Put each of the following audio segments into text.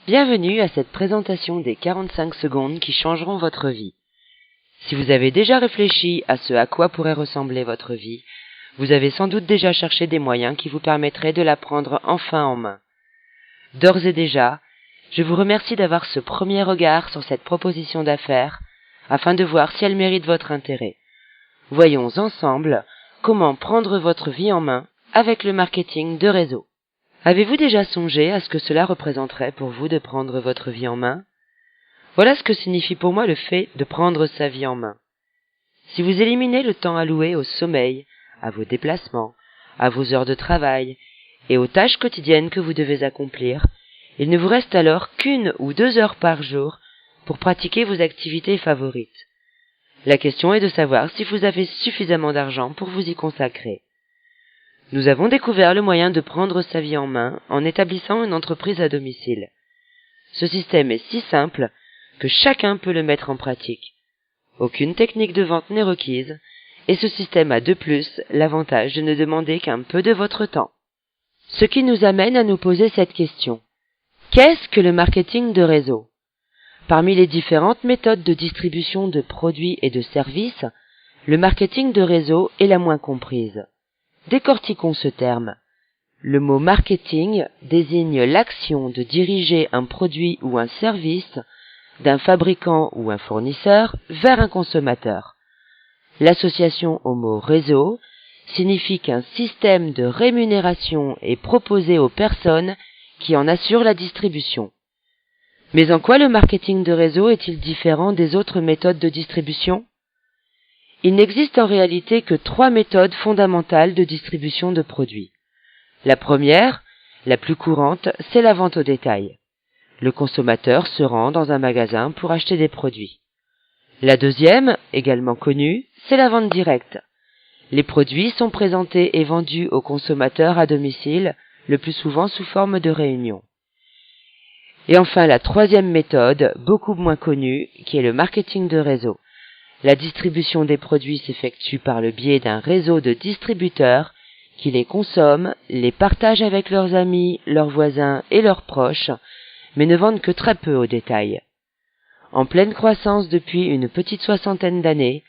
Bienvenue à cette présentation des 45 secondes qui changeront votre vie. Si vous avez déjà réfléchi à ce à quoi pourrait ressembler votre vie, vous avez sans doute déjà cherché des moyens qui vous permettraient de la prendre enfin en main. D'ores et déjà, je vous remercie d'avoir ce premier regard sur cette proposition d'affaires afin de voir si elle mérite votre intérêt. Voyons ensemble comment prendre votre vie en main avec le marketing de réseau. Avez-vous déjà songé à ce que cela représenterait pour vous de prendre votre vie en main ? Voilà ce que signifie pour moi le fait de prendre sa vie en main. Si vous éliminez le temps alloué au sommeil, à vos déplacements, à vos heures de travail et aux tâches quotidiennes que vous devez accomplir, il ne vous reste alors qu'1 ou 2 heures par jour pour pratiquer vos activités favorites. La question est de savoir si vous avez suffisamment d'argent pour vous y consacrer. Nous avons découvert le moyen de prendre sa vie en main en établissant une entreprise à domicile. Ce système est si simple que chacun peut le mettre en pratique. Aucune technique de vente n'est requise, et ce système a de plus l'avantage de ne demander qu'un peu de votre temps. Ce qui nous amène à nous poser cette question. Qu'est-ce que le marketing de réseau ? Parmi les différentes méthodes de distribution de produits et de services, le marketing de réseau est la moins comprise. Décortiquons ce terme. Le mot marketing désigne l'action de diriger un produit ou un service d'un fabricant ou un fournisseur vers un consommateur. L'association au mot réseau signifie qu'un système de rémunération est proposé aux personnes qui en assurent la distribution. Mais en quoi le marketing de réseau est-il différent des autres méthodes de distribution ? Il n'existe en réalité que 3 méthodes fondamentales de distribution de produits. La première, la plus courante, c'est la vente au détail. Le consommateur se rend dans un magasin pour acheter des produits. La deuxième, également connue, c'est la vente directe. Les produits sont présentés et vendus aux consommateurs à domicile, le plus souvent sous forme de réunion. Et enfin la troisième méthode, beaucoup moins connue, qui est le marketing de réseau. La distribution des produits s'effectue par le biais d'un réseau de distributeurs qui les consomment, les partagent avec leurs amis, leurs voisins et leurs proches, mais ne vendent que très peu au détail. En pleine croissance depuis une petite 60aine d'années,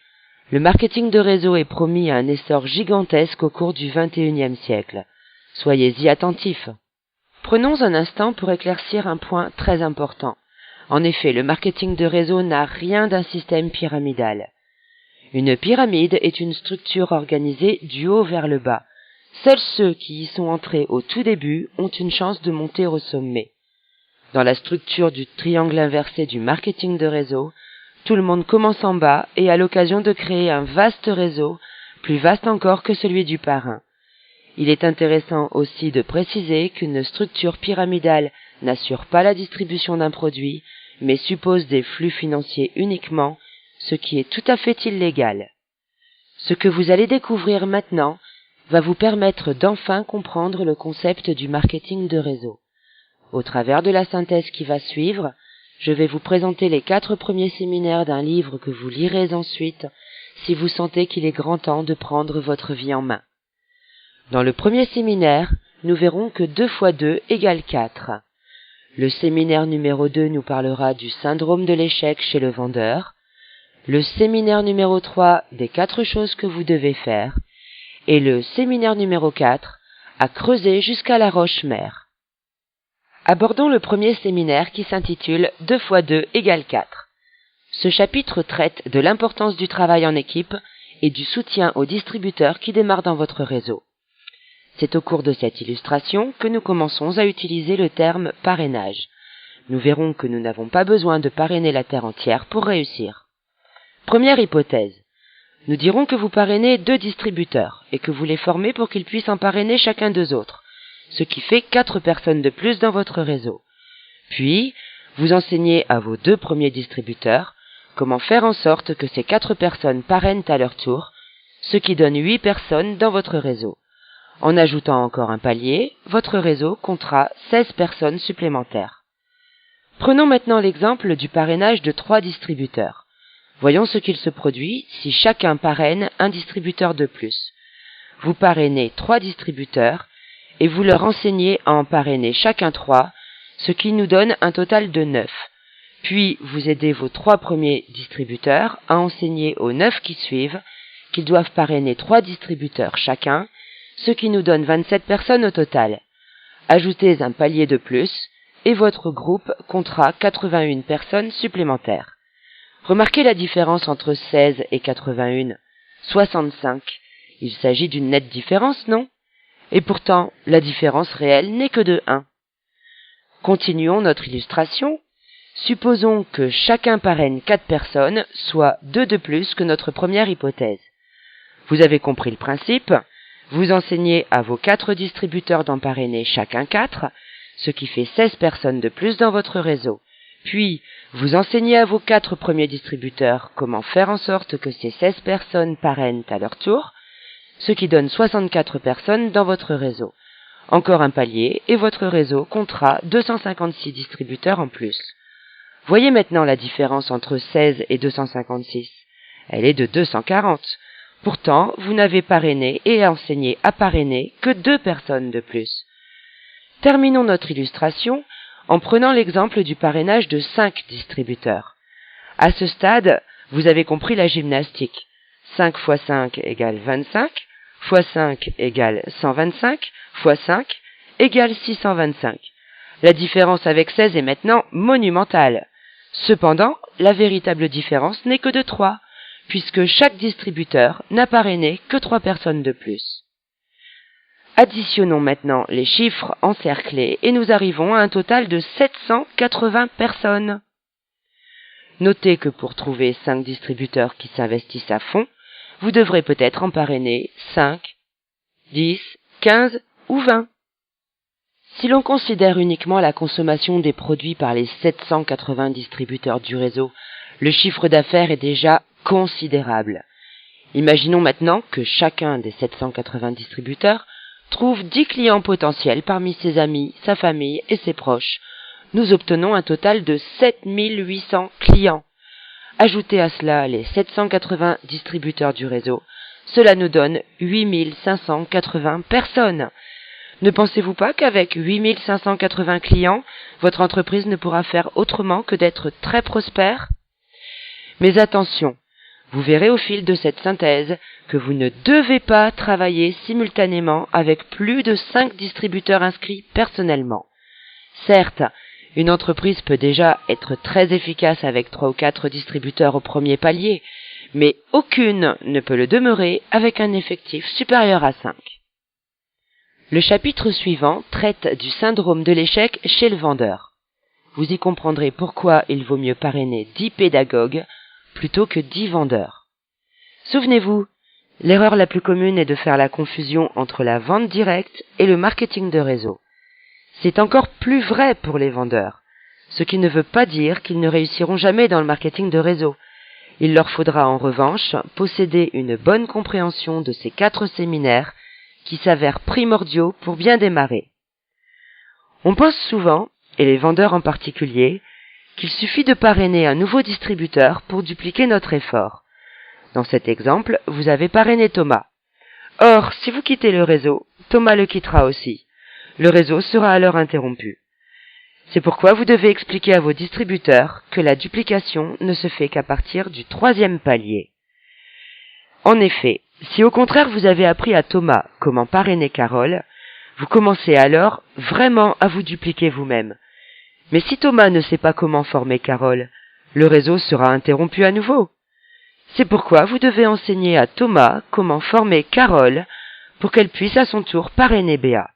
le marketing de réseau est promis à un essor gigantesque au cours du XXIe siècle. Soyez-y attentifs. Prenons un instant pour éclaircir un point très important. En effet, le marketing de réseau n'a rien d'un système pyramidal. Une pyramide est une structure organisée du haut vers le bas. Seuls ceux qui y sont entrés au tout début ont une chance de monter au sommet. Dans la structure du triangle inversé du marketing de réseau, tout le monde commence en bas et a l'occasion de créer un vaste réseau, plus vaste encore que celui du parrain. Il est intéressant aussi de préciser qu'une structure pyramidale n'assure pas la distribution d'un produit, mais suppose des flux financiers uniquement, ce qui est tout à fait illégal. Ce que vous allez découvrir maintenant va vous permettre d'enfin comprendre le concept du marketing de réseau. Au travers de la synthèse qui va suivre, je vais vous présenter les 4 premiers séminaires d'un livre que vous lirez ensuite si vous sentez qu'il est grand temps de prendre votre vie en main. Dans le premier séminaire, nous verrons que 2 × 2 = 4. Le séminaire numéro 2 nous parlera du syndrome de l'échec chez le vendeur. Le séminaire numéro 3 des 4 choses que vous devez faire. Et le séminaire numéro 4 à creuser jusqu'à la roche-mère. Abordons le premier séminaire qui s'intitule 2 × 2 = 4. Ce chapitre traite de l'importance du travail en équipe et du soutien aux distributeurs qui démarrent dans votre réseau. C'est au cours de cette illustration que nous commençons à utiliser le terme parrainage. Nous verrons que nous n'avons pas besoin de parrainer la terre entière pour réussir. Première hypothèse. Nous dirons que vous parrainez 2 distributeurs et que vous les formez pour qu'ils puissent en parrainer chacun 2 autres, ce qui fait 4 personnes de plus dans votre réseau. Puis, vous enseignez à vos 2 premiers distributeurs comment faire en sorte que ces 4 personnes parrainent à leur tour, ce qui donne 8 personnes dans votre réseau. En ajoutant encore un palier, votre réseau comptera 16 personnes supplémentaires. Prenons maintenant l'exemple du parrainage de 3 distributeurs. Voyons ce qu'il se produit si chacun parraine un distributeur de plus. Vous parrainez 3 distributeurs et vous leur enseignez à en parrainer chacun 3, ce qui nous donne un total de 9. Puis vous aidez vos 3 premiers distributeurs à enseigner aux 9 qui suivent qu'ils doivent parrainer 3 distributeurs chacun, ce qui nous donne 27 personnes au total. Ajoutez un palier de plus et votre groupe comptera 81 personnes supplémentaires. Remarquez la différence entre 16 et 81, 65. Il s'agit d'une nette différence, non? Et pourtant, la différence réelle n'est que de 1. Continuons notre illustration. Supposons que chacun parraine 4 personnes, soit 2 de plus que notre première hypothèse. Vous avez compris le principe. Vous enseignez à vos 4 distributeurs d'en parrainer chacun 4, ce qui fait 16 personnes de plus dans votre réseau. Puis, vous enseignez à vos 4 premiers distributeurs comment faire en sorte que ces 16 personnes parrainent à leur tour, ce qui donne 64 personnes dans votre réseau. Encore un palier et votre réseau comptera 256 distributeurs en plus. Voyez maintenant la différence entre 16 et 256. Elle est de 240. Pourtant, vous n'avez parrainé et enseigné à parrainer que 2 personnes de plus. Terminons notre illustration en prenant l'exemple du parrainage de 5 distributeurs. À ce stade, vous avez compris la gymnastique. 5 fois 5 égale 25, fois 5 égale 125, fois 5 égale 625. La différence avec 16 est maintenant monumentale. Cependant, la véritable différence n'est que de 3, puisque chaque distributeur n'a parrainé que 3 personnes de plus. Additionnons maintenant les chiffres encerclés et nous arrivons à un total de 780 personnes. Notez que pour trouver 5 distributeurs qui s'investissent à fond, vous devrez peut-être en parrainer 5, 10, 15 ou 20. Si l'on considère uniquement la consommation des produits par les 780 distributeurs du réseau, le chiffre d'affaires est déjà considérable. Imaginons maintenant que chacun des 780 distributeurs trouve 10 clients potentiels parmi ses amis, sa famille et ses proches. Nous obtenons un total de 7800 clients. Ajoutez à cela les 780 distributeurs du réseau. Cela nous donne 8580 personnes. Ne pensez-vous pas qu'avec 8580 clients, votre entreprise ne pourra faire autrement que d'être très prospère? Mais attention, vous verrez au fil de cette synthèse que vous ne devez pas travailler simultanément avec plus de 5 distributeurs inscrits personnellement. Certes, une entreprise peut déjà être très efficace avec 3 ou 4 distributeurs au premier palier, mais aucune ne peut le demeurer avec un effectif supérieur à 5. Le chapitre suivant traite du syndrome de l'échec chez le vendeur. Vous y comprendrez pourquoi il vaut mieux parrainer 10 pédagogues plutôt que 10 vendeurs. Souvenez-vous, l'erreur la plus commune est de faire la confusion entre la vente directe et le marketing de réseau. C'est encore plus vrai pour les vendeurs, ce qui ne veut pas dire qu'ils ne réussiront jamais dans le marketing de réseau. Il leur faudra en revanche posséder une bonne compréhension de ces 4 séminaires qui s'avèrent primordiaux pour bien démarrer. On pense souvent, et les vendeurs en particulier, qu'il suffit de parrainer un nouveau distributeur pour dupliquer notre effort. Dans cet exemple, vous avez parrainé Thomas. Or, si vous quittez le réseau, Thomas le quittera aussi. Le réseau sera alors interrompu. C'est pourquoi vous devez expliquer à vos distributeurs que la duplication ne se fait qu'à partir du 3e palier. En effet, si au contraire vous avez appris à Thomas comment parrainer Carole, vous commencez alors vraiment à vous dupliquer vous-même. Mais si Thomas ne sait pas comment former Carole, le réseau sera interrompu à nouveau. C'est pourquoi vous devez enseigner à Thomas comment former Carole pour qu'elle puisse à son tour parrainer Béa.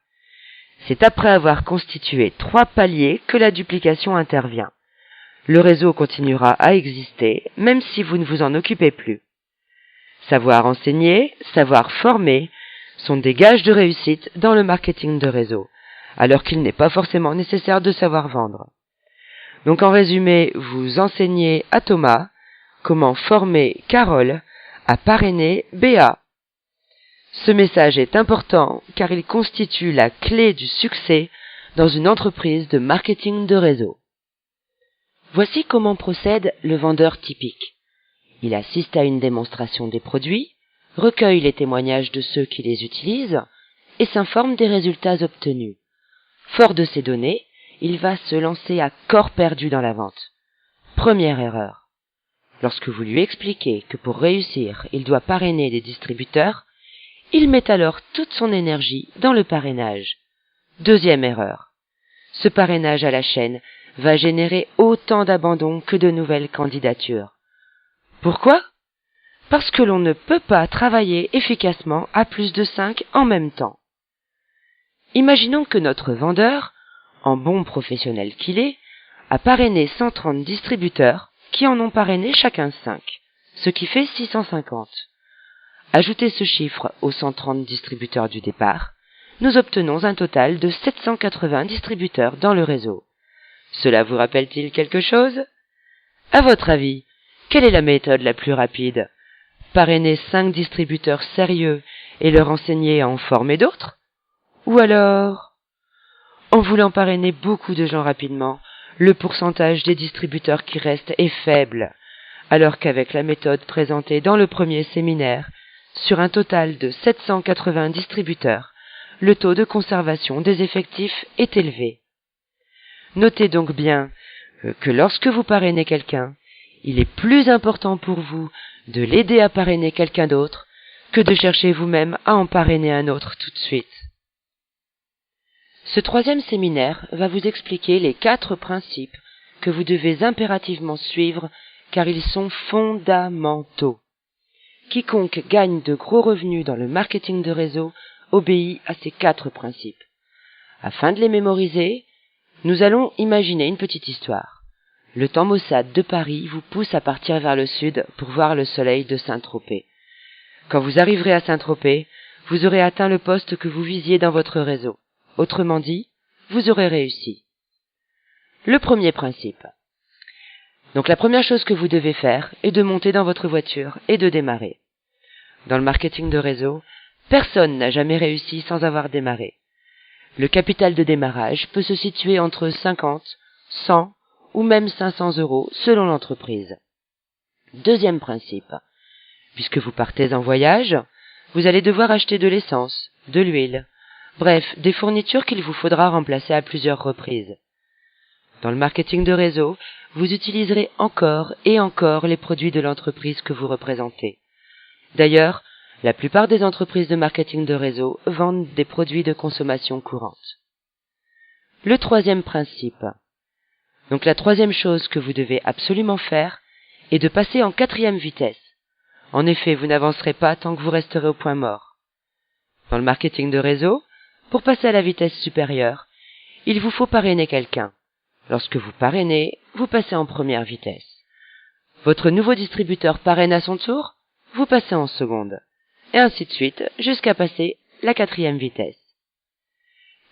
C'est après avoir constitué 3 paliers que la duplication intervient. Le réseau continuera à exister, même si vous ne vous en occupez plus. Savoir enseigner, savoir former sont des gages de réussite dans le marketing de réseau, alors qu'il n'est pas forcément nécessaire de savoir vendre. Donc en résumé, vous enseignez à Thomas comment former Carole à parrainer Béa. Ce message est important car il constitue la clé du succès dans une entreprise de marketing de réseau. Voici comment procède le vendeur typique. Il assiste à une démonstration des produits, recueille les témoignages de ceux qui les utilisent et s'informe des résultats obtenus. Fort de ces données, il va se lancer à corps perdu dans la vente. Première erreur. Lorsque vous lui expliquez que pour réussir, il doit parrainer des distributeurs, il met alors toute son énergie dans le parrainage. Deuxième erreur. Ce parrainage à la chaîne va générer autant d'abandons que de nouvelles candidatures. Pourquoi ? Parce que l'on ne peut pas travailler efficacement à plus de 5 en même temps. Imaginons que notre vendeur, en bon professionnel qu'il est, a parrainé 130 distributeurs qui en ont parrainé chacun 5, ce qui fait 650. Ajoutez ce chiffre aux 130 distributeurs du départ, nous obtenons un total de 780 distributeurs dans le réseau. Cela vous rappelle-t-il quelque chose ? À votre avis, quelle est la méthode la plus rapide ? Parrainer 5 distributeurs sérieux et leur enseigner à en former d'autres ? Ou alors, en voulant parrainer beaucoup de gens rapidement, le pourcentage des distributeurs qui restent est faible, alors qu'avec la méthode présentée dans le premier séminaire, sur un total de 780 distributeurs, le taux de conservation des effectifs est élevé. Notez donc bien que lorsque vous parrainez quelqu'un, il est plus important pour vous de l'aider à parrainer quelqu'un d'autre que de chercher vous-même à en parrainer un autre tout de suite. Ce troisième séminaire va vous expliquer les 4 principes que vous devez impérativement suivre car ils sont fondamentaux. Quiconque gagne de gros revenus dans le marketing de réseau obéit à ces 4 principes. Afin de les mémoriser, nous allons imaginer une petite histoire. Le temps maussade de Paris vous pousse à partir vers le sud pour voir le soleil de Saint-Tropez. Quand vous arriverez à Saint-Tropez, vous aurez atteint le poste que vous visiez dans votre réseau. Autrement dit, vous aurez réussi. Le premier principe. Donc la première chose que vous devez faire est de monter dans votre voiture et de démarrer. Dans le marketing de réseau, personne n'a jamais réussi sans avoir démarré. Le capital de démarrage peut se situer entre 50, 100 ou même 500 euros selon l'entreprise. Deuxième principe. Puisque vous partez en voyage, vous allez devoir acheter de l'essence, de l'huile, bref, des fournitures qu'il vous faudra remplacer à plusieurs reprises. Dans le marketing de réseau, vous utiliserez encore et encore les produits de l'entreprise que vous représentez. D'ailleurs, la plupart des entreprises de marketing de réseau vendent des produits de consommation courante. Le troisième principe. Donc la troisième chose que vous devez absolument faire est de passer en 4e vitesse. En effet, vous n'avancerez pas tant que vous resterez au point mort. Dans le marketing de réseau, pour passer à la vitesse supérieure, il vous faut parrainer quelqu'un. Lorsque vous parrainez, vous passez en première vitesse. Votre nouveau distributeur parraine à son tour, vous passez en seconde. Et ainsi de suite, jusqu'à passer la 4e vitesse.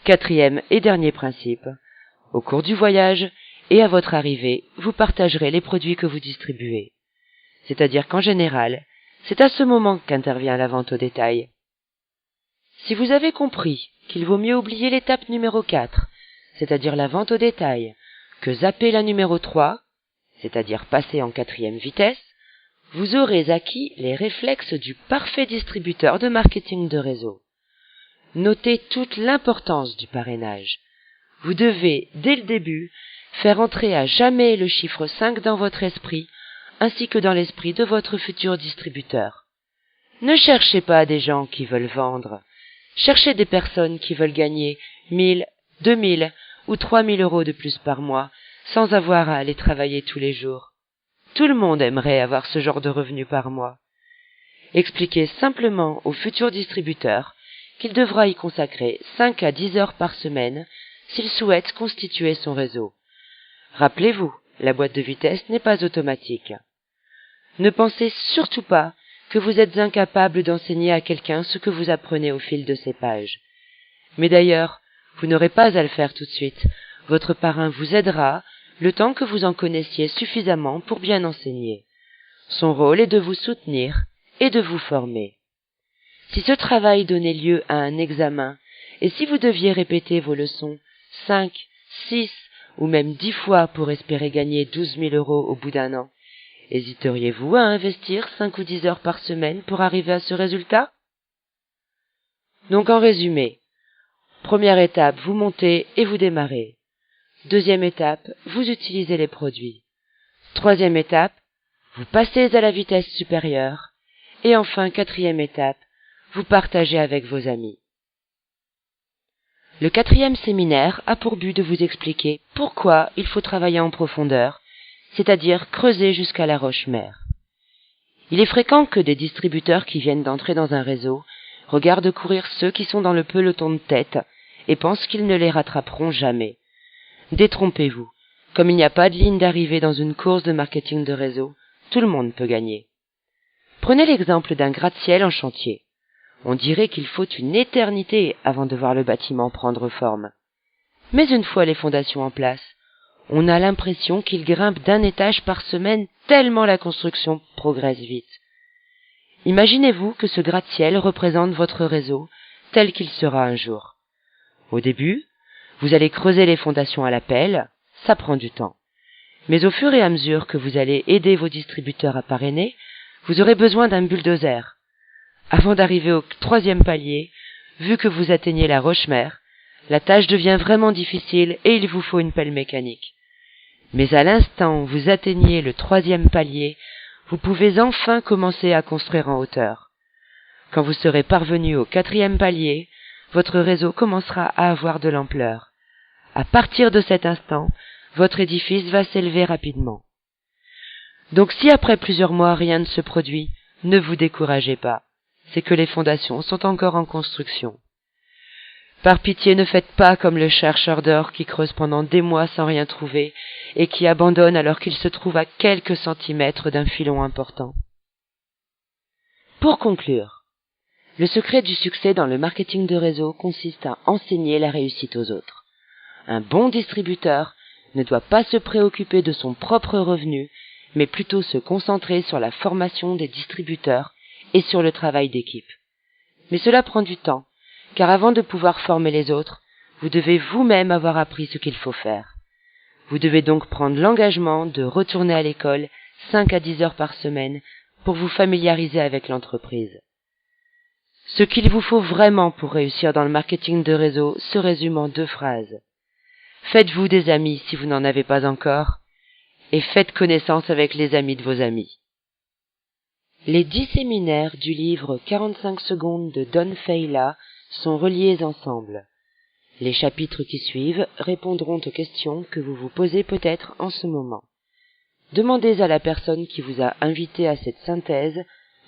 4e et dernier principe. Au cours du voyage et à votre arrivée, vous partagerez les produits que vous distribuez. C'est-à-dire qu'en général, c'est à ce moment qu'intervient la vente au détail. Si vous avez compris qu'il vaut mieux oublier l'étape numéro 4, c'est-à-dire la vente au détail, que zapper la numéro 3, c'est-à-dire passer en 4e vitesse, vous aurez acquis les réflexes du parfait distributeur de marketing de réseau. Notez toute l'importance du parrainage. Vous devez, dès le début, faire entrer à jamais le chiffre 5 dans votre esprit, ainsi que dans l'esprit de votre futur distributeur. Ne cherchez pas des gens qui veulent vendre. Cherchez des personnes qui veulent gagner 1000, 2000 ou 3000 euros de plus par mois, sans avoir à aller travailler tous les jours. Tout le monde aimerait avoir ce genre de revenus par mois. Expliquez simplement au futur distributeur qu'il devra y consacrer 5 à 10 heures par semaine s'il souhaite constituer son réseau. Rappelez-vous, la boîte de vitesse n'est pas automatique. Ne pensez surtout pas que vous êtes incapable d'enseigner à quelqu'un ce que vous apprenez au fil de ces pages. Mais d'ailleurs, vous n'aurez pas à le faire tout de suite. Votre parrain vous aidera le temps que vous en connaissiez suffisamment pour bien enseigner. Son rôle est de vous soutenir et de vous former. Si ce travail donnait lieu à un examen, et si vous deviez répéter vos leçons 5, 6 ou même 10 fois pour espérer gagner 12 000 euros au bout d'un an, hésiteriez-vous à investir 5 ou 10 heures par semaine pour arriver à ce résultat? Donc en résumé, première étape, vous montez et vous démarrez. Deuxième étape, vous utilisez les produits. Troisième étape, vous passez à la vitesse supérieure. Et enfin, quatrième étape, vous partagez avec vos amis. Le quatrième séminaire a pour but de vous expliquer pourquoi il faut travailler en profondeur, c'est-à-dire creuser jusqu'à la roche-mère. Il est fréquent que des distributeurs qui viennent d'entrer dans un réseau regardent courir ceux qui sont dans le peloton de tête et pensent qu'ils ne les rattraperont jamais. Détrompez-vous, comme il n'y a pas de ligne d'arrivée dans une course de marketing de réseau, tout le monde peut gagner. Prenez l'exemple d'un gratte-ciel en chantier. On dirait qu'il faut une éternité avant de voir le bâtiment prendre forme. Mais une fois les fondations en place, on a l'impression qu'il grimpe d'un étage par semaine tellement la construction progresse vite. Imaginez-vous que ce gratte-ciel représente votre réseau tel qu'il sera un jour. Au début, vous allez creuser les fondations à la pelle, ça prend du temps. Mais au fur et à mesure que vous allez aider vos distributeurs à parrainer, vous aurez besoin d'un bulldozer. Avant d'arriver au troisième palier, vu que vous atteignez la roche-mère, la tâche devient vraiment difficile et il vous faut une pelle mécanique. Mais à l'instant où vous atteignez le troisième palier, vous pouvez enfin commencer à construire en hauteur. Quand vous serez parvenu au quatrième palier, votre réseau commencera à avoir de l'ampleur. À partir de cet instant, votre édifice va s'élever rapidement. Donc si après plusieurs mois rien ne se produit, ne vous découragez pas. C'est que les fondations sont encore en construction. Par pitié, ne faites pas comme le chercheur d'or qui creuse pendant des mois sans rien trouver et qui abandonne alors qu'il se trouve à quelques centimètres d'un filon important. Pour conclure, le secret du succès dans le marketing de réseau consiste à enseigner la réussite aux autres. Un bon distributeur ne doit pas se préoccuper de son propre revenu, mais plutôt se concentrer sur la formation des distributeurs et sur le travail d'équipe. Mais cela prend du temps, car avant de pouvoir former les autres, vous devez vous-même avoir appris ce qu'il faut faire. Vous devez donc prendre l'engagement de retourner à l'école 5 à 10 heures par semaine pour vous familiariser avec l'entreprise. Ce qu'il vous faut vraiment pour réussir dans le marketing de réseau se résume en 2 phrases. Faites-vous des amis si vous n'en avez pas encore, et faites connaissance avec les amis de vos amis. Les 10 séminaires du livre 45 secondes de Don Failla sont reliés ensemble. Les chapitres qui suivent répondront aux questions que vous vous posez peut-être en ce moment. Demandez à la personne qui vous a invité à cette synthèse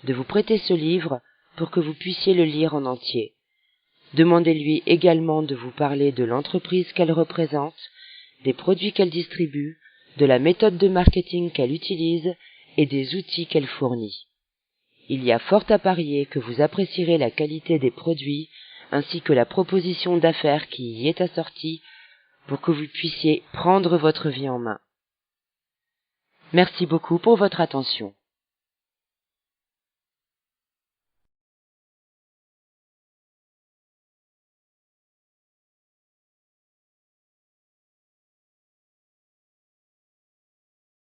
de vous prêter ce livre pour que vous puissiez le lire en entier. Demandez-lui également de vous parler de l'entreprise qu'elle représente, des produits qu'elle distribue, de la méthode de marketing qu'elle utilise et des outils qu'elle fournit. Il y a fort à parier que vous apprécierez la qualité des produits ainsi que la proposition d'affaires qui y est assortie pour que vous puissiez prendre votre vie en main. Merci beaucoup pour votre attention.